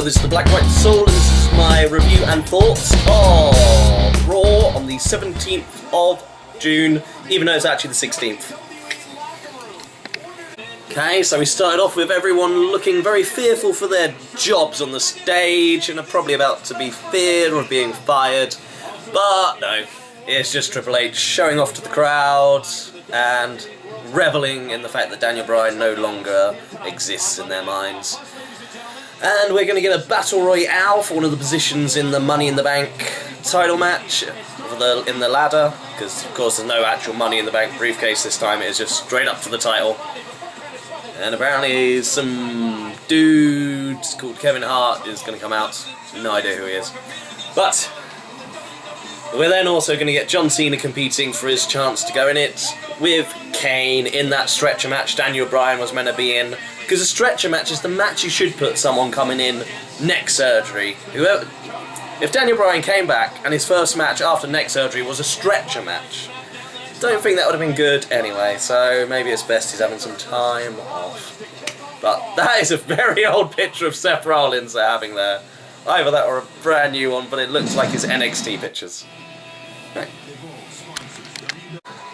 this is the Black White Soul, and this is my review and thoughts of Raw on the 17th of June, even though it's actually the 16th. Okay, so we started off with everyone looking very fearful for their jobs on the stage, and are probably about to be feared or being fired, but no, it's just Triple H showing off to the crowd and reveling in the fact that Daniel Bryan no longer exists in their minds. And we're going to get a Battle Royale for one of the positions in the Money in the Bank title match in the ladder, because of course there's no actual Money in the Bank briefcase this time, it is just straight up for the title. And apparently some dude called Kevin Hart is going to come out, no idea who he is. But we're then also going to get John Cena competing for his chance to go in it with Kane in that stretcher match Daniel Bryan was meant to be in. Because a stretcher match is the match you should put someone coming in neck surgery. If Daniel Bryan came back and his first match after neck surgery was a stretcher match, don't think that would have been good anyway, so maybe it's best he's having some time off. But that is a very old picture of Seth Rollins they're having there. Either that or a brand new one, but it looks like his NXT pictures. Right.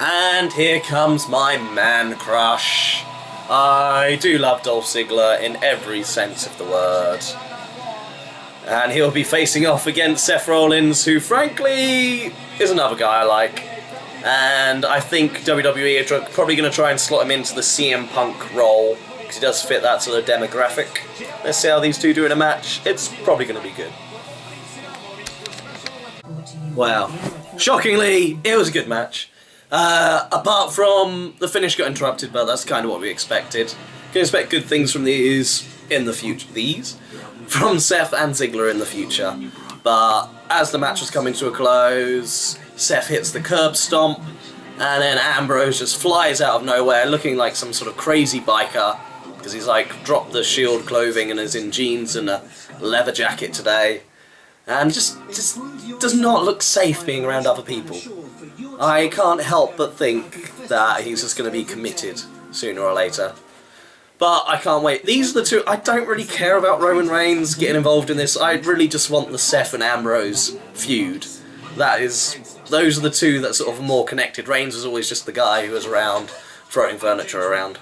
And here comes my man crush. I do love Dolph Ziggler in every sense of the word. And he'll be facing off against Seth Rollins, who frankly is another guy I like. And I think WWE are probably going to try and slot him into the CM Punk role, because he does fit that sort of demographic. Let's see how these two do in a match. It's probably going to be good. Wow. Shockingly, it was a good match. Apart from the finish got interrupted, but that's kind of what we expected. Can expect good things from these in the future. From Seth and Ziggler in the future. But as the match was coming to a close, Seth hits the curb stomp, and then Ambrose just flies out of nowhere looking like some sort of crazy biker, because he's like dropped the Shield clothing and is in jeans and a leather jacket today. And just does not look safe being around other people. I can't help but think that he's just going to be committed sooner or later. But I can't wait. These are the two. I don't really care about Roman Reigns getting involved in this. I really just want the Seth and Ambrose feud. Those are the two that sort of are more connected. Reigns was always just the guy who was around, throwing furniture around.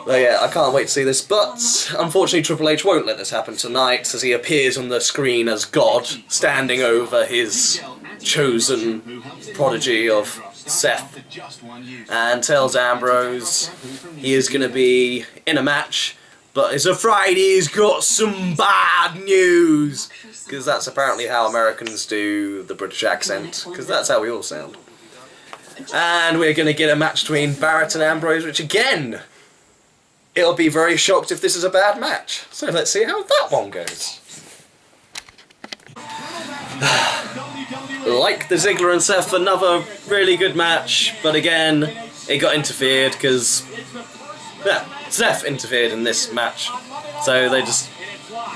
But yeah, I can't wait to see this, but unfortunately Triple H won't let this happen tonight, as he appears on the screen as God, standing over his chosen prodigy of Seth, and tells Ambrose he is going to be in a match, but is afraid he's got some bad news, because that's apparently how Americans do the British accent, because that's how we all sound. And we're going to get a match between Barrett and Ambrose, which again, it'll be very shocked if this is a bad match. So let's see how that one goes. Like the Ziggler and Seth, another really good match, but again, it got interfered because Seth interfered in this match, so they just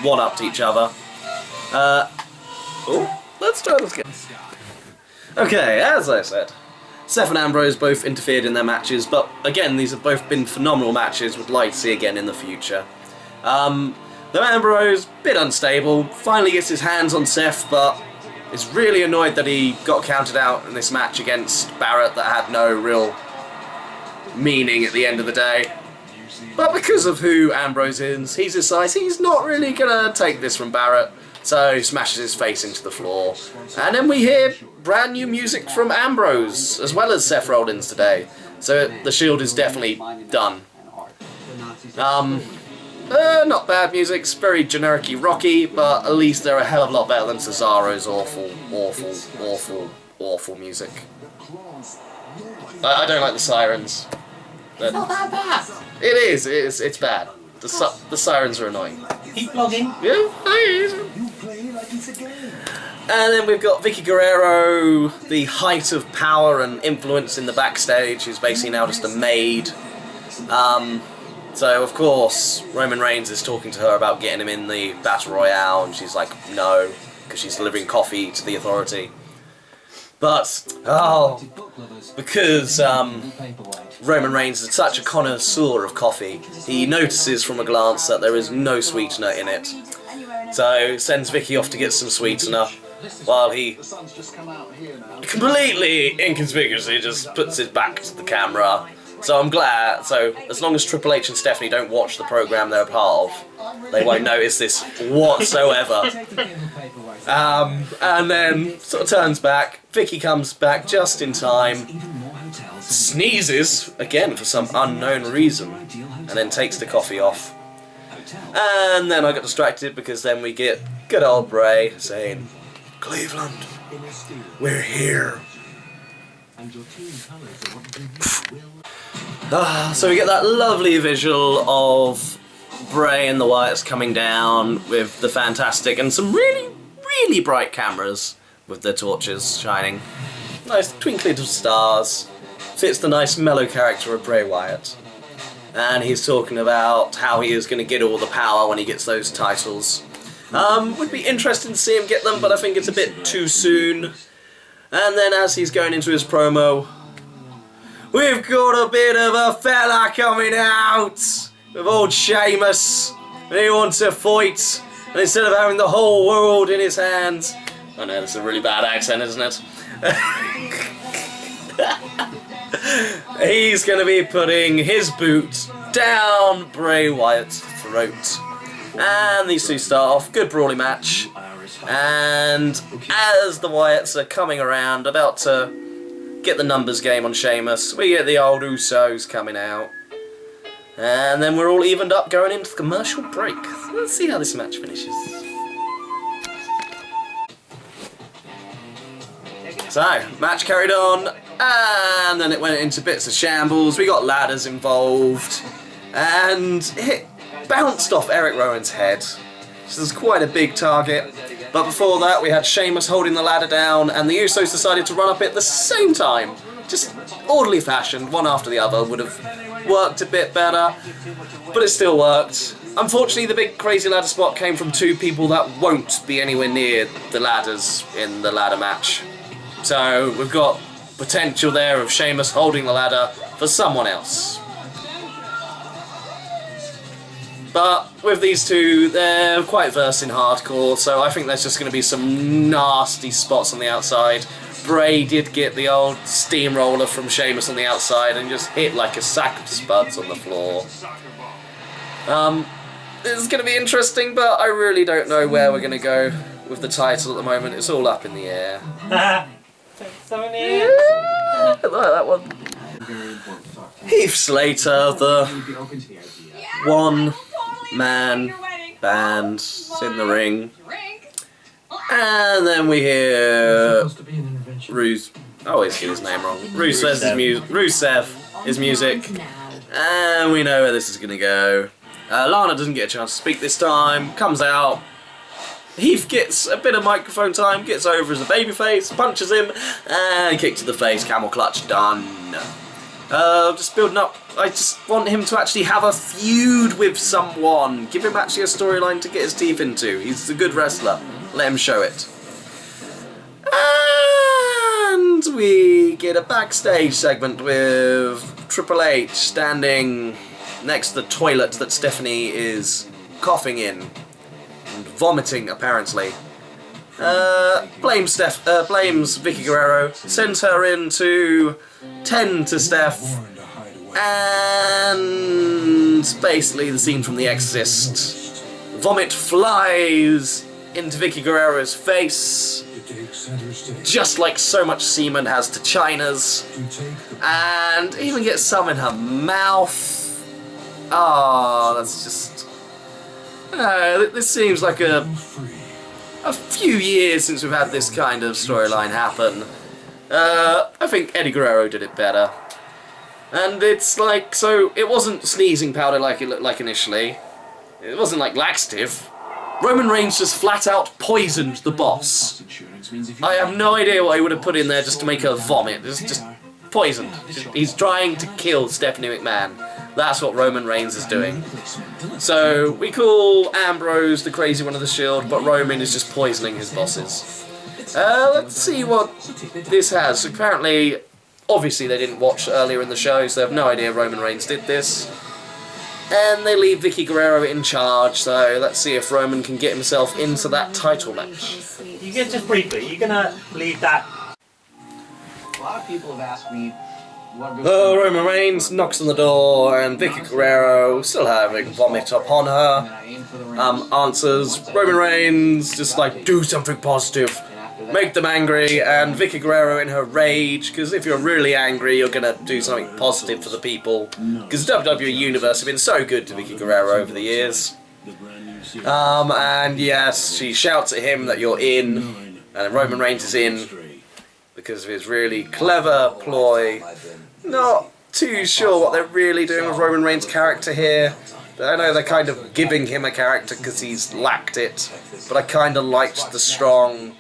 one-upped each other. Let's try this again. Okay, as I said, Seth and Ambrose both interfered in their matches, but again, these have both been phenomenal matches, would like to see again in the future. Though Ambrose, bit unstable, finally gets his hands on Seth, but is really annoyed that he got counted out in this match against Barrett that had no real meaning at the end of the day. But because of who Ambrose is, he's decides he's not really gonna take this from Barrett, so he smashes his face into the floor. And then we hear brand new music from Ambrose, as well as Seth Rollins today. So the Shield is definitely done. Not bad music, it's very generic-y rocky, but at least they're a hell of a lot better than Cesaro's awful music. I don't like the sirens. It's not that bad. It is, it's bad. The sirens are annoying. Keep vlogging. Yeah, and then we've got Vicky Guerrero, the height of power and influence in the backstage, who's basically now just a maid. So of course, Roman Reigns is talking to her about getting him in the Battle Royale, and she's like, no, because she's delivering coffee to the Authority. But, because Roman Reigns is such a connoisseur of coffee, he notices from a glance that there is no sweetener in it. So sends Vicky off to get some sweetener, while he completely inconspicuously just puts his back to the camera. So I'm glad. So as long as Triple H and Stephanie don't watch the program they're a part of, they won't notice this whatsoever. And then sort of turns back. Vicky comes back just in time, sneezes again for some unknown reason, and then takes the coffee off. And then I got distracted because then we get good old Bray saying, "Cleveland, we're here." So we get that lovely visual of Bray and the Wyatts coming down with the fantastic and some really, really bright cameras with their torches shining. Nice twinkling of stars. Fits the nice mellow character of Bray Wyatt. And he's talking about how he is going to get all the power when he gets those titles. Would be interesting to see him get them, but I think it's a bit too soon. And then as he's going into his promo, we've got a bit of a fella coming out with old Sheamus, and he wants to fight, and instead of having the whole world in his hands... I know, that's a really bad accent, isn't it? He's going to be putting his boot down Bray Wyatt's throat. And these two start off, good brawly match. And as the Wyatts are coming around, about to get the numbers game on Sheamus, we get the old Usos coming out. And then we're all evened up going into the commercial break. Let's see how this match finishes. So, match carried on, and then it went into bits of shambles. We got ladders involved, and it bounced off Eric Rowan's head. This is quite a big target. But before that, we had Sheamus holding the ladder down, and the Usos decided to run up it at the same time. Just orderly fashion, one after the other, would have worked a bit better, but it still worked. Unfortunately, the big crazy ladder spot came from two people that won't be anywhere near the ladders in the ladder match. So we've got potential there of Sheamus holding the ladder for someone else. But with these two, they're quite versed in hardcore, so I think there's just going to be some nasty spots on the outside. Bray did get the old steamroller from Sheamus on the outside and just hit like a sack of spuds on the floor. This is going to be interesting, but I really don't know where we're going to go with the title at the moment. It's all up in the air. I like that one. Heath Slater, the one-man band in the ring. And then we hear Rusev. I always get his name wrong. Rusev, his music. And we know where this is going to go. Lana doesn't get a chance to speak this time. Comes out. Heath gets a bit of microphone time, gets over as a babyface, punches him, and kick to the face, camel clutch, done. Just building up. I just want him to actually have a feud with someone. Give him actually a storyline to get his teeth into. He's a good wrestler. Let him show it. And we get a backstage segment with Triple H standing next to the toilet that Stephanie is coughing in. Vomiting, apparently. Blames Vicky Guerrero, sends her in to tend to Steph, and basically the scene from The Exorcist. Vomit flies into Vicky Guerrero's face, just like so much semen has to Chyna's, and even gets some in her mouth. Oh, that's just... this seems like a few years since we've had this kind of storyline happen. I think Eddie Guerrero did it better. And it's like, so it wasn't sneezing powder like it looked like initially. It wasn't like laxative. Roman Reigns just flat out poisoned the boss. I have no idea what he would have put in there just to make her vomit. It's just poisoned. He's trying to kill Stephanie McMahon. That's what Roman Reigns is doing. So we call Ambrose the crazy one of the Shield, but Roman is just poisoning his bosses. Let's see what this has. Apparently, obviously they didn't watch earlier in the show, so they have no idea Roman Reigns did this. And they leave Vicky Guerrero in charge, so let's see if Roman can get himself into that title match. You can just briefly, you're gonna leave that. A lot of people have asked me what Roman Reigns knocks on the door, and Vicky Guerrero, still having vomit upon her, answers. Roman Reigns just like, do something positive, make them angry, and Vicky Guerrero in her rage, because if you're really angry, you're gonna do something positive for the people, because WWE Universe have been so good to Vicky Guerrero over the years. And yes, she shouts at him that you're in, and Roman Reigns is in, because of his really clever ploy. Not too sure what they're really doing with Roman Reigns' character here. I know they're kind of giving him a character because he's lacked it, but I kind of liked the strong,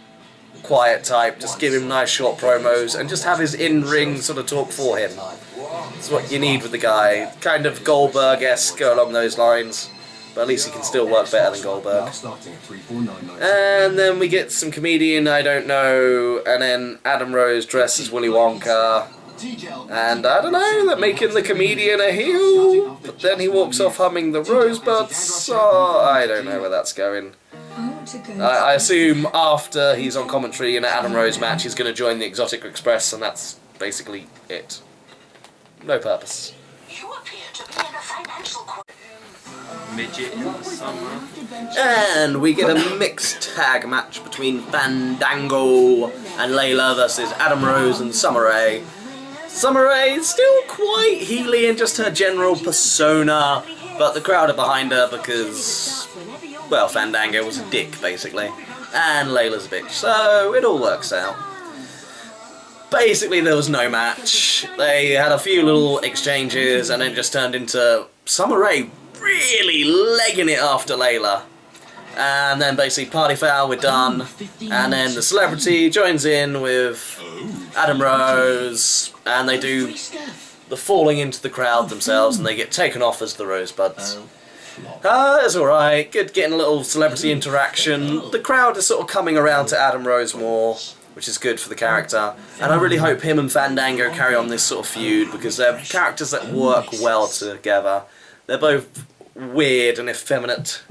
quiet type. Just give him nice short promos and just have his in-ring sort of talk for him. That's what you need with the guy. Kind of Goldberg-esque, go along those lines. But at least he can still work better than Goldberg. And then we get some comedian, I don't know, and then Adam Rose dressed as Willy Wonka. And I don't know, they're making the comedian a heel, but then he walks off humming the Rosebuds, so I don't know where that's going. I assume after he's on commentary in an Adam Rose match, he's going to join the Exotic Express, and that's basically it. No purpose. You appear to be in a financial Midget in the summer. And we get a mixed tag match between Fandango and Layla versus Adam Rose and Summer Rae. Summer Rae is still quite heely in just her general persona, but the crowd are behind her because, well, Fandango was a dick, basically. And Layla's a bitch, so it all works out. Basically, there was no match. They had a few little exchanges and then just turned into Summer Rae really legging it after Layla. And then basically party foul, we're done. And then the celebrity joins in with Adam Rose, and they do the falling into the crowd themselves, and they get taken off as the Rosebuds. It's alright, good getting a little celebrity interaction. The crowd is sort of coming around to Adam Rose more, which is good for the character. And I really hope him and Fandango carry on this sort of feud, because they're characters that work well together. They're both weird and effeminate,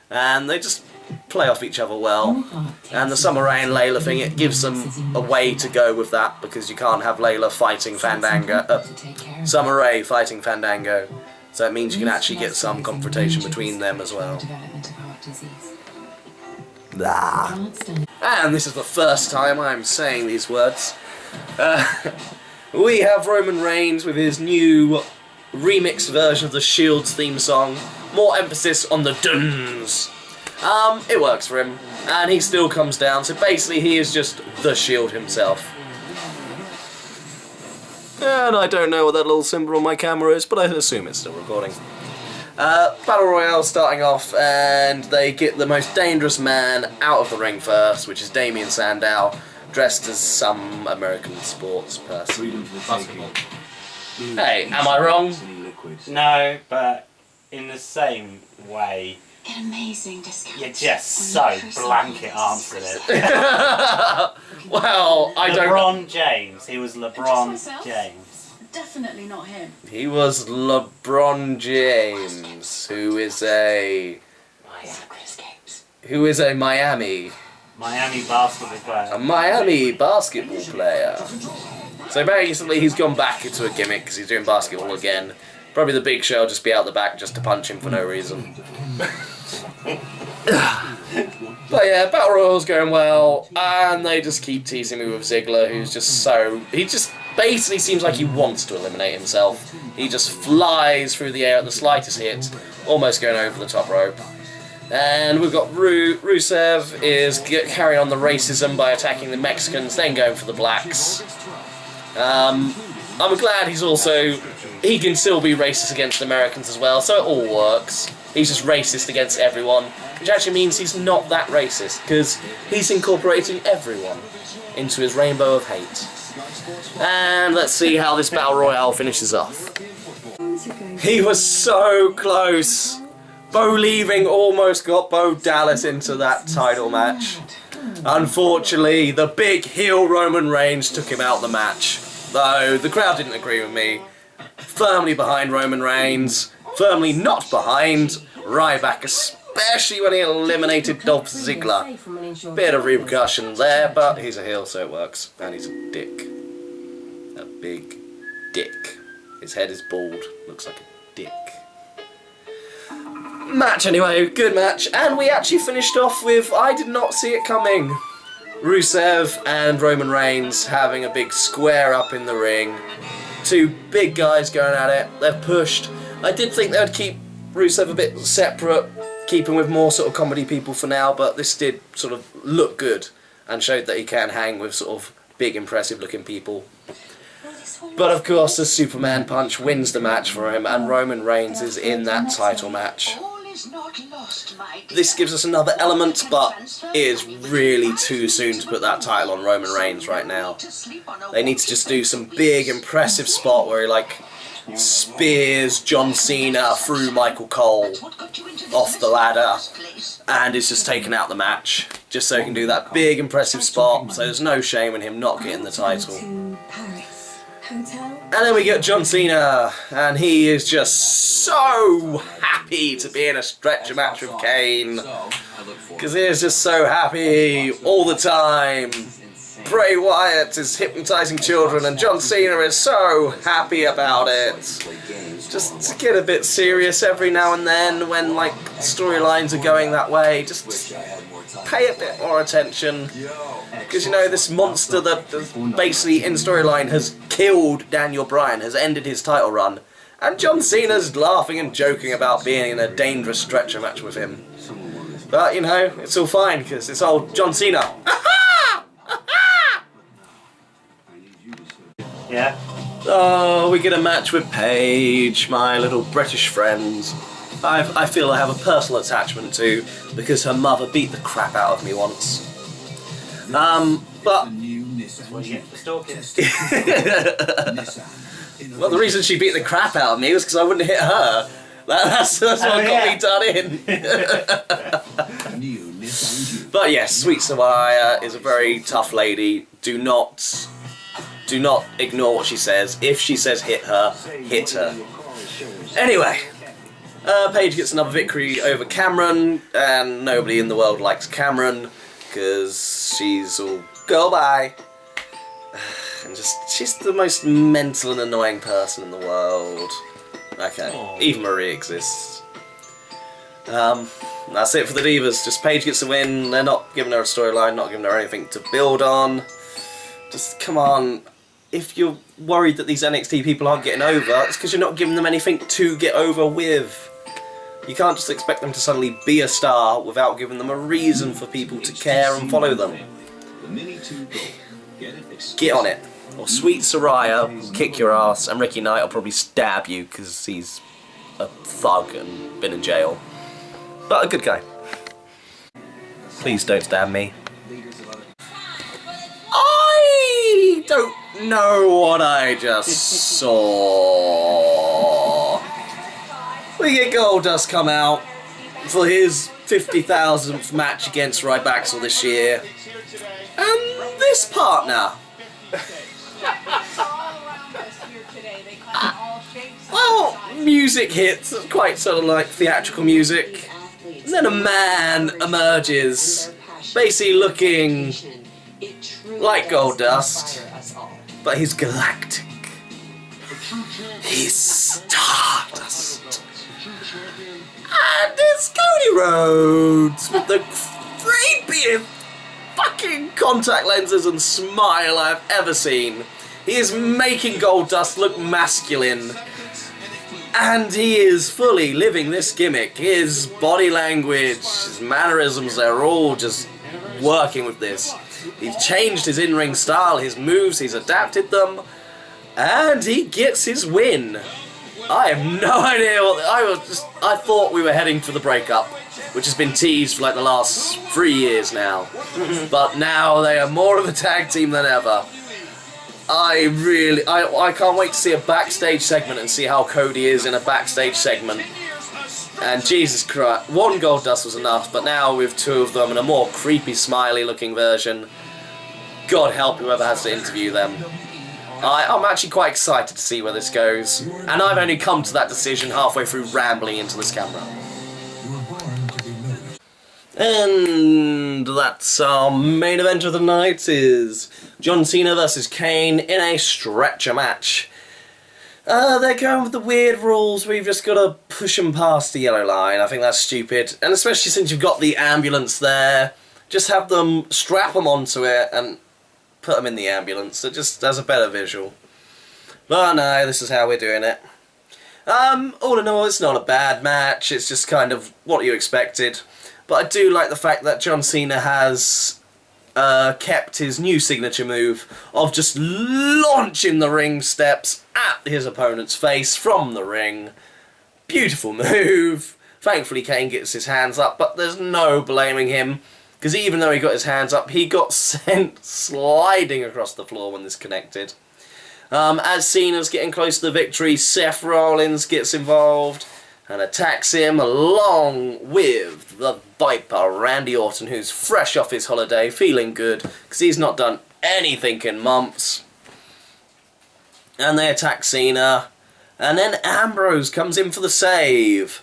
and they just play off each other well. And the Summer Rae and Layla thing, it gives them a way to go with that, because you can't have Layla fighting Fandango, Summer Rae fighting Fandango, so it means you can actually get some confrontation between them as well. And this is the first time I'm saying these words. We have Roman Reigns with his new remixed version of the Shield's theme song. More emphasis on the duns. It works for him, and he still comes down, so basically he is just the Shield himself. And I don't know what that little symbol on my camera is, but I assume it's still recording. Battle Royale starting off, and they get the most dangerous man out of the ring first, which is Damien Sandow, dressed as some American sports person. Basketball. Hey, am I wrong? No, but in the same way, Get amazing discounts. you just so blanket answered it. Well, I don't... LeBron James. He was LeBron myself. James. Definitely not him. He was LeBron James, who is a Miami Basketball player. A Miami basketball player. So basically he's gone back into a gimmick because he's doing basketball again. Probably the Big Show will just be out the back just to punch him for no reason. But yeah, Battle Royale's going well, and they just keep teasing me with Ziggler, who's just so... He just basically seems like he wants to eliminate himself. He just flies through the air at the slightest hit, almost going over the top rope. And we've got Rusev is carrying on the racism by attacking the Mexicans, then going for the blacks. I'm glad he's also... He can still be racist against Americans as well, so it all works. He's just racist against everyone, which actually means he's not that racist, because he's incorporating everyone into his rainbow of hate. And let's see how this Battle Royale finishes off. He was so close! Bo leaving almost got Bo Dallas into that title match. Unfortunately, the big heel Roman Reigns took him out the match. Though, the crowd didn't agree with me. Firmly behind Roman Reigns. firmly not behind Ryback, especially when he eliminated Dolph Ziggler. Bit of repercussion there, but he's a heel, so it works. And he's a dick. A big dick. His head is bald, looks like a dick. Match anyway, good match, and we actually finished off with, I did not see it coming, Rusev and Roman Reigns having a big square up in the ring. Two big guys going at it, they're pushed. I did think they would keep Rusev a bit separate, keeping with more sort of comedy people for now, but this did sort of look good and showed that he can hang with sort of big impressive looking people. But of course the Superman punch wins the match for him, and Roman Reigns is in that title match. This gives us another element, but it is really too soon to put that title on Roman Reigns right now. They need to just do some big impressive spot where he like spears John Cena through Michael Cole off the ladder and is just taking out the match, just so he can do that big impressive spot, so there's no shame in him not getting the title. And then we get John Cena, and he is just so happy to be in a stretcher match with Kane, because he is just so happy all the time. Bray Wyatt is hypnotising children, and John Cena is so happy about it. Just to get a bit serious every now and then when like storylines are going that way, just pay a bit more attention. Because, you know, this monster that basically in storyline has killed Daniel Bryan, has ended his title run, and John Cena's laughing and joking about being in a dangerous stretcher match with him. But, you know, it's all fine, because it's old John Cena. Yeah. Oh, we get a match with Paige, my little British friend. I feel I have a personal attachment to, because her mother beat the crap out of me once. But What you get for stalking? well, the reason she beat the crap out of me was because I wouldn't hit her. That's what got me done in. But yes, Sweet Soraya is a very tough lady. Do not ignore what she says. If she says hit her, hit her. Anyway, Paige gets another victory over Cameron, and nobody in the world likes Cameron because she's all girl bye. And she's the most mental and annoying person in the world. Okay, even Marie exists. That's it for the Divas. Just Paige gets the win. They're not giving her a storyline, not giving her anything to build on. Just come on. If you're worried that these NXT people aren't getting over, it's because you're not giving them anything to get over with. You can't just expect them to suddenly be a star without giving them a reason for people to care and follow them. Get on it. Or Sweet Soraya will kick your ass, and Ricky Knight will probably stab you because he's a thug and been in jail. But a good guy. Please don't stab me. I don't know what I just saw. We get Goldust come out for his 50,000th match against Ryback this year. And this partner. Well, music hits, quite sort of like theatrical music. And then a man emerges, basically looking like Goldust, but he's galactic. He's Stardust. And it's Cody Rhodes with the creepiest fucking contact lenses and smile I've ever seen. He is making Goldust look masculine. And he is fully living this gimmick. His body language, his mannerisms, they're all just working with this. He's changed his in-ring style, his moves, he's adapted them, and he gets his win. I have no idea what I thought we were heading for the breakup, which has been teased for like the last 3 years now. But now they are more of a tag team than ever. I can't wait to see a backstage segment and see how Cody is in a backstage segment. And Jesus Christ, one Goldust was enough, but now with two of them and a more creepy, smiley looking version, God help whoever has to interview them. I'm actually quite excited to see where this goes, and I've only come to that decision halfway through rambling into this camera. And that's our main event of the night, is John Cena versus Kane in a stretcher match. They're going with the weird rules where you've just got to push them past the yellow line. I think that's stupid, and especially since you've got the ambulance there, just have them strap them onto it and put them in the ambulance. It just has a better visual. But no, this is how we're doing it. All in all, it's not a bad match. It's just kind of what you expected. But I do like the fact that John Cena has kept his new signature move of just launching the ring steps at his opponent's face from the ring. Beautiful move. Thankfully Kane gets his hands up, but there's no blaming him, because even though he got his hands up, he got sent sliding across the floor when this connected. As Cena's getting close to the victory, Seth Rollins gets involved and attacks him, along with the Viper, Randy Orton, who's fresh off his holiday, feeling good, because he's not done anything in months. And they attack Cena, and then Ambrose comes in for the save.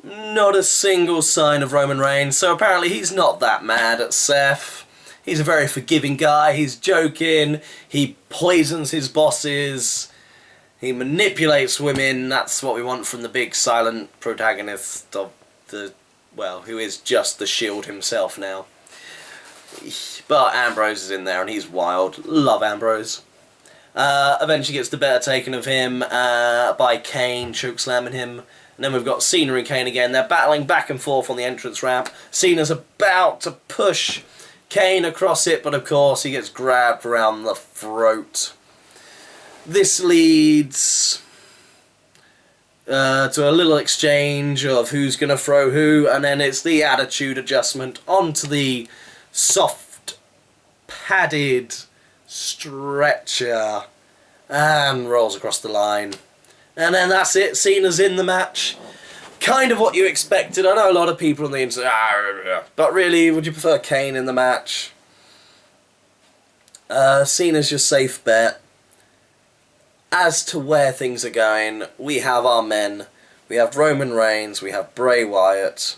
Not a single sign of Roman Reigns, so apparently he's not that mad at Seth. He's a very forgiving guy, he's joking, he poisons his bosses, he manipulates women. That's what we want from the big silent protagonist of the, well, who is just the Shield himself now. But Ambrose is in there and he's wild. Love Ambrose. Eventually gets the better taken of him by Kane, chokeslamming him. And then we've got Cena and Kane again. They're battling back and forth on the entrance ramp. Cena's about to push Kane across it, but of course he gets grabbed around the throat. This leads to a little exchange of who's going to throw who, and then it's the attitude adjustment onto the soft, padded stretcher, and rolls across the line. And then that's it, Cena's in the match. Kind of what you expected. I know a lot of people on the internet, but really, would you prefer Kane in the match? Cena's your safe bet. As to where things are going, we have our men. We have Roman Reigns, we have Bray Wyatt,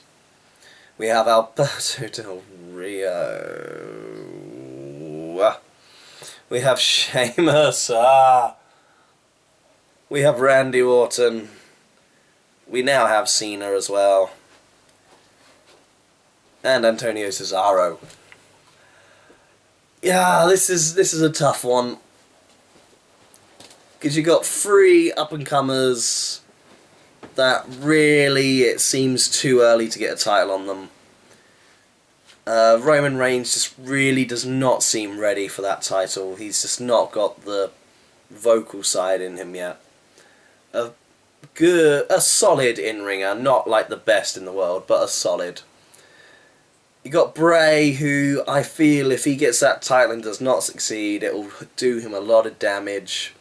we have Alberto Del Rio, we have Sheamus, we have Randy Orton, we now have Cena as well, and Antonio Cesaro. Yeah, this is a tough one, because you got three up-and-comers that really, it seems too early to get a title on them. Roman Reigns just really does not seem ready for that title. He's just not got the vocal side in him yet. A solid in-ringer, not like the best in the world, but a solid. You got Bray, who I feel if he gets that title and does not succeed, it will do him a lot of damage.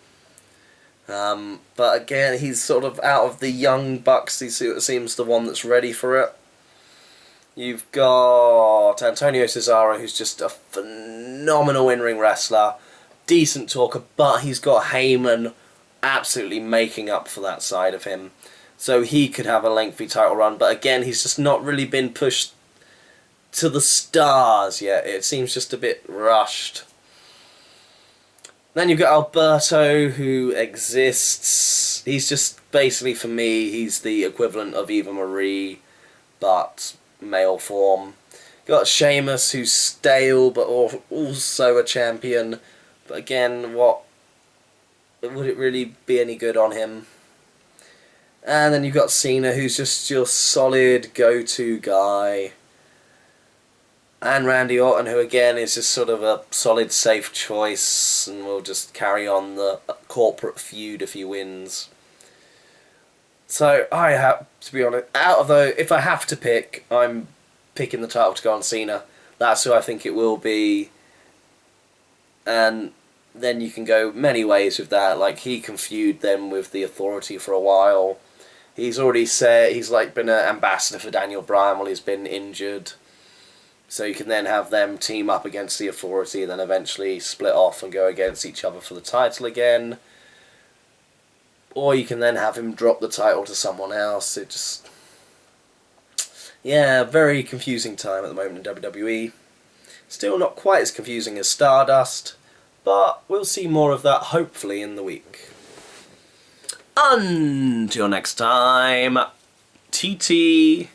But again, he's sort of out of the young bucks, he seems the one that's ready for it. You've got Antonio Cesaro, who's just a phenomenal in-ring wrestler, decent talker, but he's got Heyman absolutely making up for that side of him. So he could have a lengthy title run, but again, he's just not really been pushed to the stars yet. It seems just a bit rushed. Then you've got Alberto, who exists. He's just, basically for me, he's the equivalent of Eva Marie, but male form. You've got Sheamus, who's stale, but also a champion. But again, would it really be any good on him? And then you've got Cena, who's just your solid go-to guy. And Randy Orton, who again is just sort of a solid, safe choice, and will just carry on the corporate feud if he wins. So I have to be honest. If I have to pick, I'm picking the title to go on Cena. That's who I think it will be. And then you can go many ways with that. Like, he can feud then with the Authority for a while. He's already said he's like been an ambassador for Daniel Bryan while he's been injured. So you can then have them team up against the Authority, and then eventually split off and go against each other for the title again. Or you can then have him drop the title to someone else. It just... yeah, very confusing time at the moment in WWE. Still not quite as confusing as Stardust, but we'll see more of that hopefully in the week. Until next time, TTFN.